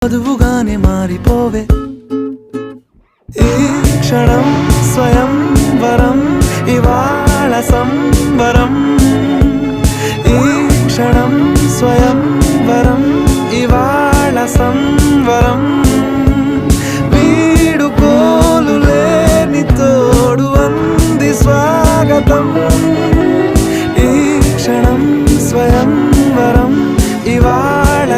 వధువుగానే మారిపోవే ఈ క్షణం స్వయం వరం ఇవాళ సంబరం ఈ క్షణం స్వయం వరం ఇవాళ సంవరం వీడుకోలు లేని తోడు అంది స్వాగతం ఈ క్షణం స్వయం వరం ఇవాళ